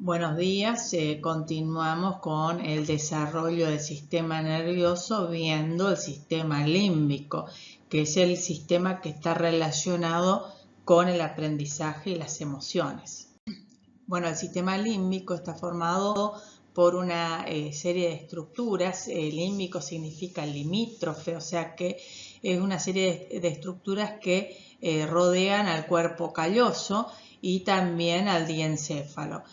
Buenos días, continuamos con el desarrollo del sistema nervioso viendo el sistema límbico, que es el sistema que está relacionado con el aprendizaje y las emociones. Bueno, el sistema límbico está formado por una serie de estructuras. Límbico significa limítrofe, o sea que es una serie de estructuras que rodean al cuerpo calloso y también al diencéfalo.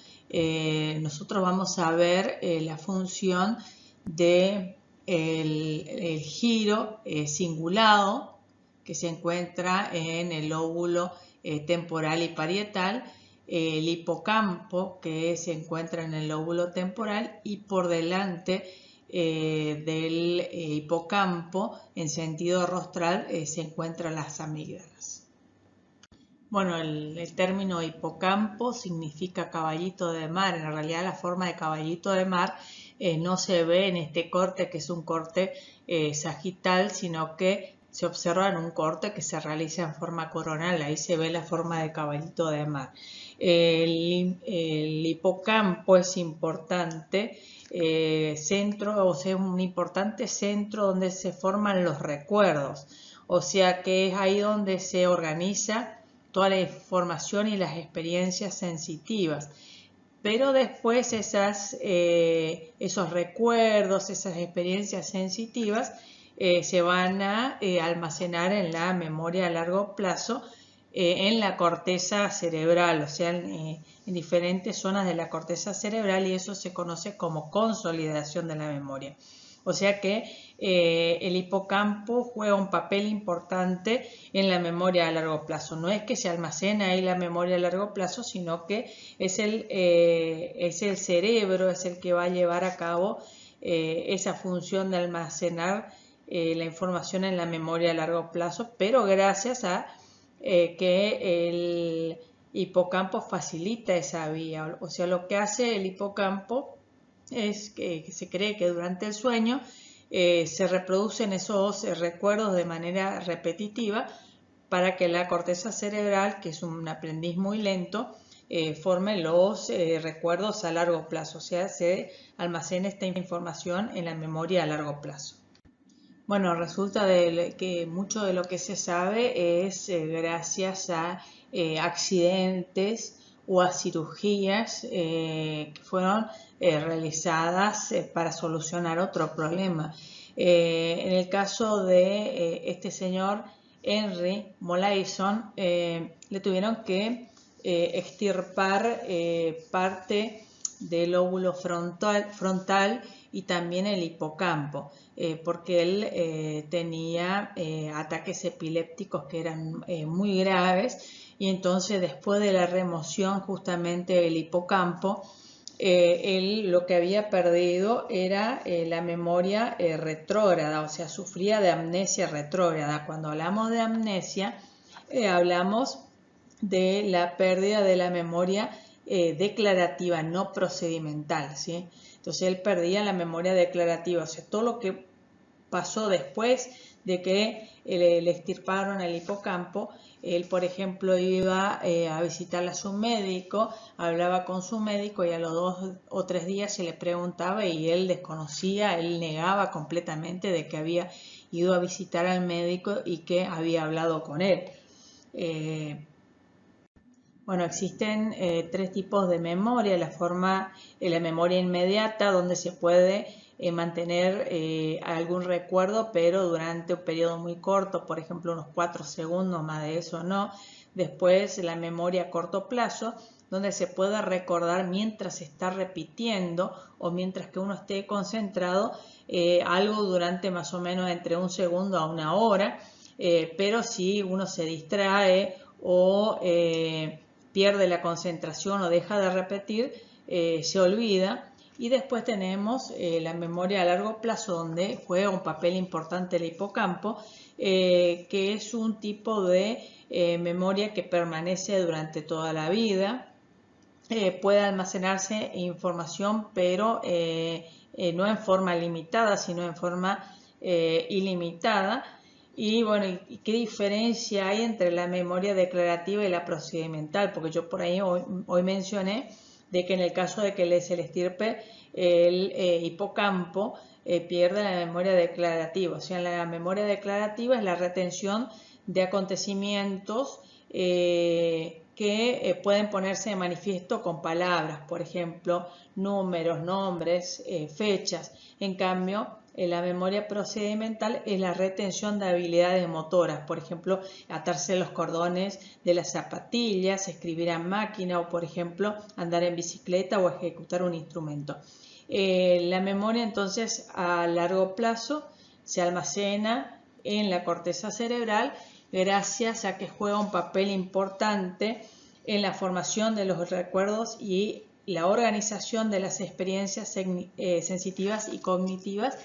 Nosotros vamos a ver la función del giro cingulado que se encuentra en el lóbulo temporal y parietal, el hipocampo que se encuentra en el lóbulo temporal y por delante del hipocampo en sentido rostral se encuentran las amígdalas. Bueno, el término hipocampo significa caballito de mar. En realidad la forma de caballito de mar no se ve en este corte, que es un corte sagital, sino que se observa en un corte que se realiza en forma coronal. Ahí se ve la forma de caballito de mar. El hipocampo es importante centro, o sea, un importante centro donde se forman los recuerdos. O sea que es ahí donde se organiza toda la información y las experiencias sensitivas. Pero después esos recuerdos, esas experiencias sensitivas se van a almacenar en la memoria a largo plazo, en la corteza cerebral, o sea, en diferentes zonas de la corteza cerebral, y eso se conoce como consolidación de la memoria. O sea que el hipocampo juega un papel importante en la memoria a largo plazo. No es que se almacena ahí la memoria a largo plazo, sino que es el cerebro, es el que va a llevar a cabo esa función de almacenar la información en la memoria a largo plazo, pero gracias a que el hipocampo facilita esa vía. O sea, lo que hace el hipocampo es que se cree que durante el sueño se reproducen esos recuerdos de manera repetitiva para que la corteza cerebral, que es un aprendiz muy lento, forme los recuerdos a largo plazo, o sea, se almacena esta información en la memoria a largo plazo. Bueno, resulta que mucho de lo que se sabe es gracias a accidentes o a cirugías que fueron realizadas para solucionar otro problema. En el caso de este señor Henry Molaison, le tuvieron que extirpar parte del lóbulo frontal y también el hipocampo, porque él tenía ataques epilépticos que eran muy graves, y entonces después de la remoción justamente del hipocampo, él lo que había perdido era la memoria retrógrada, o sea, sufría de amnesia retrógrada. Cuando hablamos de amnesia, hablamos de la pérdida de la memoria declarativa, no procedimental, ¿sí? Entonces él perdía la memoria declarativa, o sea, todo lo que pasó después de que le extirparon el hipocampo. Él, por ejemplo, iba a visitar a su médico, hablaba con su médico y a los 2 o 3 días se le preguntaba y él desconocía, él negaba completamente de que había ido a visitar al médico y que había hablado con él. Bueno, existen 3 tipos de memoria. La memoria inmediata, donde se puede mantener algún recuerdo, pero durante un periodo muy corto, por ejemplo, unos 4 segundos, más de eso no. Después, la memoria a corto plazo, donde se puede recordar mientras se está repitiendo o mientras que uno esté concentrado algo durante más o menos entre un segundo a una hora, pero si uno se distrae o pierde la concentración o deja de repetir, se olvida. Y después tenemos la memoria a largo plazo, donde juega un papel importante el hipocampo, que es un tipo de memoria que permanece durante toda la vida. Puede almacenarse información, pero no en forma limitada, sino en forma ilimitada. Y bueno, ¿qué diferencia hay entre la memoria declarativa y la procedimental? Porque yo por ahí hoy mencioné de que en el caso de que se le estirpe el hipocampo, pierde la memoria declarativa. O sea, la memoria declarativa es la retención de acontecimientos que pueden ponerse de manifiesto con palabras, por ejemplo, números, nombres, fechas. En cambio, la memoria procedimental es la retención de habilidades motoras, por ejemplo, atarse los cordones de las zapatillas, escribir a máquina o, por ejemplo, andar en bicicleta o ejecutar un instrumento. La memoria, entonces, a largo plazo se almacena en la corteza cerebral gracias a que juega un papel importante en la formación de los recuerdos y la organización de las experiencias sensitivas y cognitivas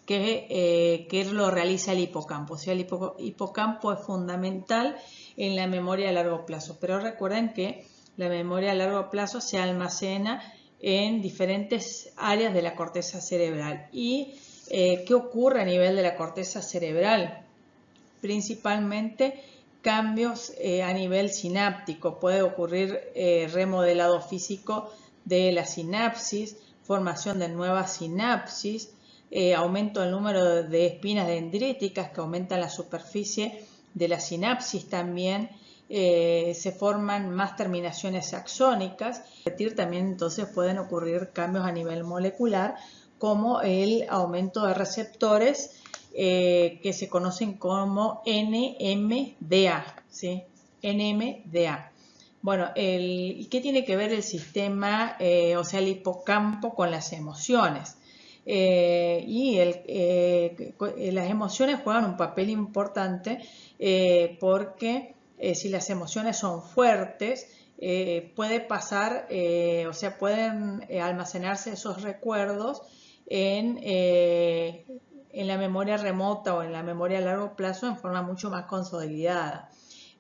que lo realiza el hipocampo. O sea, el hipocampo es fundamental en la memoria a largo plazo. Pero recuerden que la memoria a largo plazo se almacena en diferentes áreas de la corteza cerebral. ¿Y qué ocurre a nivel de la corteza cerebral? Principalmente cambios a nivel sináptico. Puede ocurrir remodelado físico de la sinapsis, formación de nuevas sinapsis, aumento del número de espinas dendríticas que aumentan la superficie de la sinapsis también. Se forman más terminaciones axónicas. También entonces pueden ocurrir cambios a nivel molecular como el aumento de receptores que se conocen como NMDA, ¿sí? NMDA. Bueno, ¿y qué tiene que ver el sistema, o sea, el hipocampo con las emociones? Las emociones juegan un papel importante porque si las emociones son fuertes, puede pasar, o sea, pueden almacenarse esos recuerdos en la memoria remota o en la memoria a largo plazo en forma mucho más consolidada.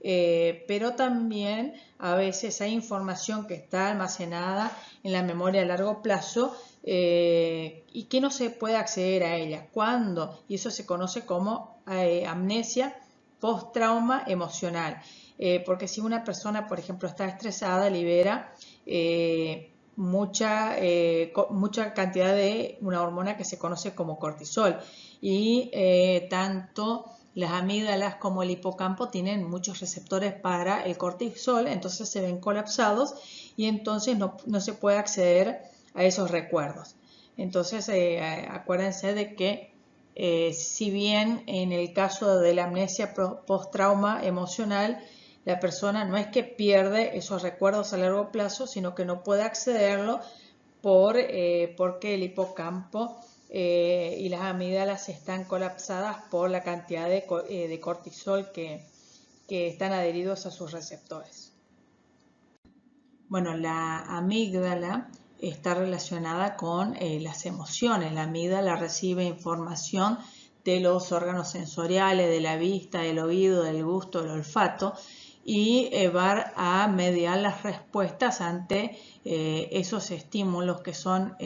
Pero también a veces hay información que está almacenada en la memoria a largo plazo y que no se puede acceder a ella. ¿Cuándo? Y eso se conoce como amnesia post-trauma emocional. Porque si una persona, por ejemplo, está estresada, libera mucha cantidad de una hormona que se conoce como cortisol. Y tanto las amígdalas como el hipocampo tienen muchos receptores para el cortisol, entonces se ven colapsados y entonces no se puede acceder a esos recuerdos. Entonces acuérdense de que si bien en el caso de la amnesia post-trauma emocional, la persona no es que pierde esos recuerdos a largo plazo, sino que no puede accederlo porque el hipocampo y las amígdalas están colapsadas por la cantidad de cortisol que están adheridos a sus receptores. Bueno, la amígdala está relacionada con las emociones. La amígdala recibe información de los órganos sensoriales, de la vista, del oído, del gusto, del olfato, y va a mediar las respuestas ante esos estímulos que son,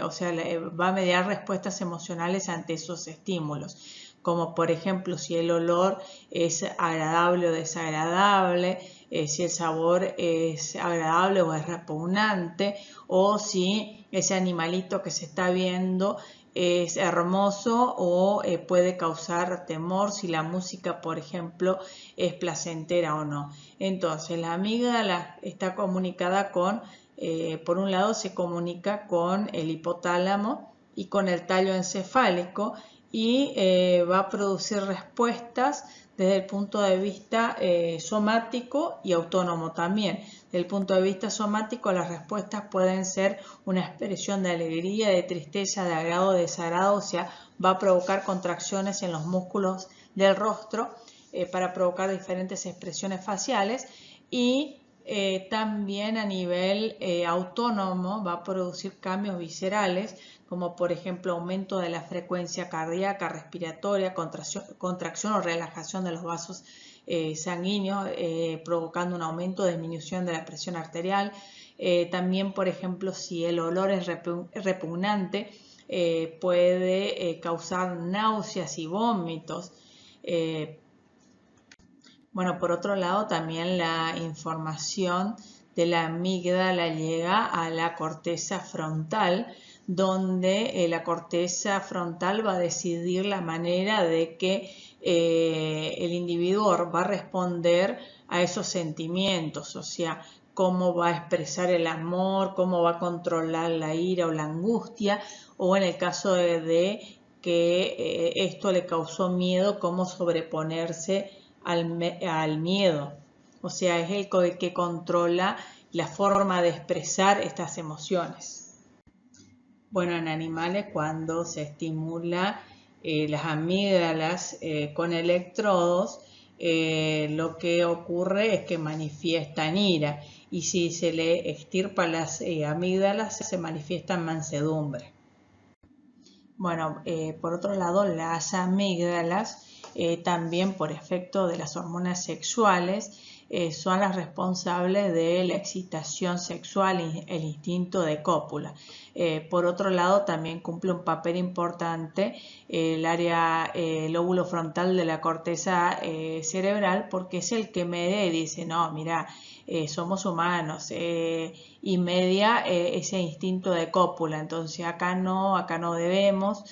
o sea, va a mediar respuestas emocionales ante esos estímulos, como por ejemplo si el olor es agradable o desagradable, si el sabor es agradable o es repugnante, o si ese animalito que se está viendo es hermoso o puede causar temor, si la música, por ejemplo, es placentera o no. Entonces, la amígdala está comunicada con, por un lado, se comunica con el hipotálamo y con el tallo encefálico y va a producir respuestas desde el punto de vista somático y autónomo también. Desde el punto de vista somático, las respuestas pueden ser una expresión de alegría, de tristeza, de agrado, de desagrado, o sea, va a provocar contracciones en los músculos del rostro para provocar diferentes expresiones faciales y también a nivel autónomo va a producir cambios viscerales, como por ejemplo aumento de la frecuencia cardíaca, respiratoria, contracción o relajación de los vasos sanguíneos, provocando un aumento o disminución de la presión arterial. También, por ejemplo, si el olor es repugnante, puede causar náuseas y vómitos. Bueno, por otro lado, también la información de la amígdala llega a la corteza frontal, donde la corteza frontal va a decidir la manera de que el individuo va a responder a esos sentimientos, o sea, cómo va a expresar el amor, cómo va a controlar la ira o la angustia, o en el caso de que esto le causó miedo, cómo sobreponerse al miedo. O sea, es el que controla la forma de expresar estas emociones. Bueno, en animales cuando se estimula las amígdalas con electrodos, lo que ocurre es que manifiestan ira, y si se le extirpa las amígdalas se manifiesta mansedumbre. Bueno, por otro lado, las amígdalas también por efecto de las hormonas sexuales son las responsables de la excitación sexual y el instinto de cópula. Por otro lado, también cumple un papel importante el área, el lóbulo frontal de la corteza cerebral, porque es el que me dice, no, mira, somos humanos, y media ese instinto de cópula. Entonces acá no debemos,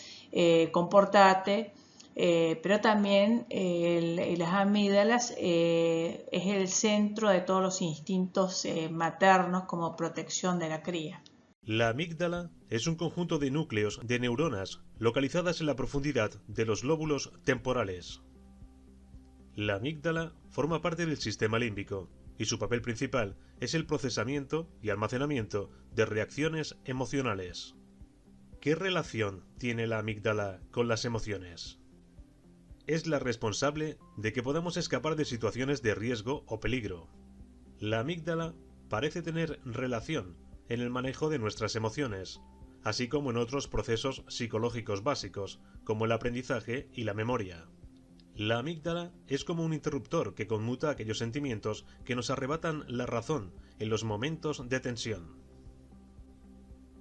comportate. Pero también las amígdalas es el centro de todos los instintos maternos como protección de la cría. La amígdala es un conjunto de núcleos de neuronas localizadas en la profundidad de los lóbulos temporales. La amígdala forma parte del sistema límbico y su papel principal es el procesamiento y almacenamiento de reacciones emocionales. ¿Qué relación tiene la amígdala con las emociones? Es la responsable de que podamos escapar de situaciones de riesgo o peligro. La amígdala parece tener relación en el manejo de nuestras emociones, así como en otros procesos psicológicos básicos, como el aprendizaje y la memoria. La amígdala es como un interruptor que conmuta aquellos sentimientos que nos arrebatan la razón en los momentos de tensión.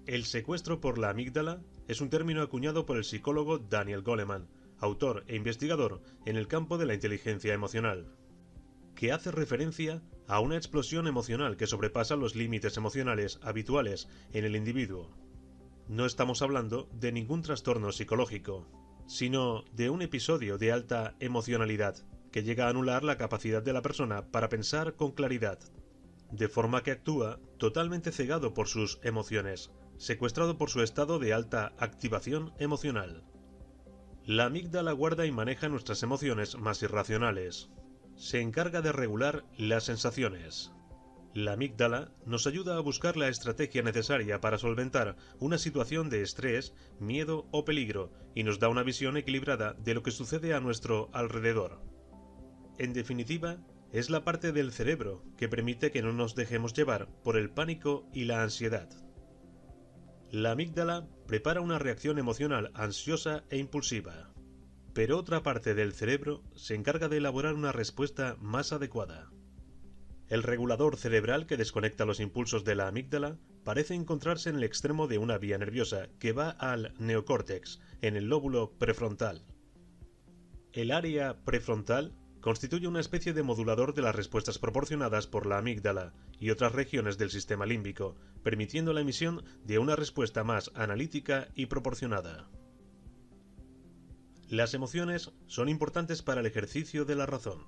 El secuestro por la amígdala es un término acuñado por el psicólogo Daniel Goleman, autor e investigador en el campo de la inteligencia emocional, que hace referencia a una explosión emocional que sobrepasa los límites emocionales habituales en el individuo. No estamos hablando de ningún trastorno psicológico, sino de un episodio de alta emocionalidad que llega a anular la capacidad de la persona para pensar con claridad, de forma que actúa totalmente cegado por sus emociones, secuestrado por su estado de alta activación emocional. La amígdala guarda y maneja nuestras emociones más irracionales. Se encarga de regular las sensaciones. La amígdala nos ayuda a buscar la estrategia necesaria para solventar una situación de estrés, miedo o peligro y nos da una visión equilibrada de lo que sucede a nuestro alrededor. En definitiva, es la parte del cerebro que permite que no nos dejemos llevar por el pánico y la ansiedad. La amígdala prepara una reacción emocional ansiosa e impulsiva, pero otra parte del cerebro se encarga de elaborar una respuesta más adecuada. El regulador cerebral que desconecta los impulsos de la amígdala parece encontrarse en el extremo de una vía nerviosa que va al neocórtex, en el lóbulo prefrontal. El área prefrontal constituye una especie de modulador de las respuestas proporcionadas por la amígdala y otras regiones del sistema límbico, permitiendo la emisión de una respuesta más analítica y proporcionada. Las emociones son importantes para el ejercicio de la razón.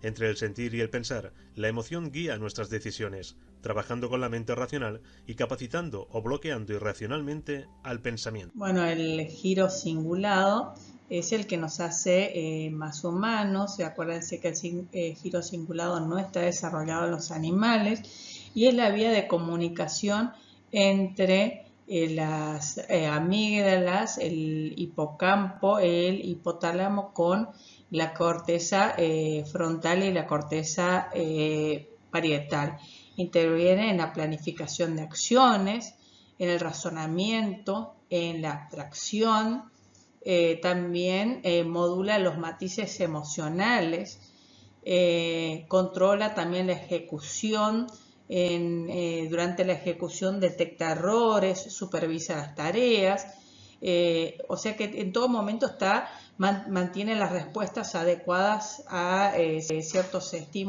Entre el sentir y el pensar, la emoción guía nuestras decisiones, trabajando con la mente racional y capacitando o bloqueando irracionalmente al pensamiento. Bueno, el giro cingulado es el que nos hace más humanos. Acuérdense que el giro cingulado no está desarrollado en los animales y es la vía de comunicación entre las amígdalas, el hipocampo, el hipotálamo con la corteza frontal y la corteza parietal. Interviene en la planificación de acciones, en el razonamiento, en la abstracción. También modula los matices emocionales, controla también la ejecución, durante la ejecución detecta errores, supervisa las tareas, o sea que en todo momento mantiene las respuestas adecuadas a ciertos estímulos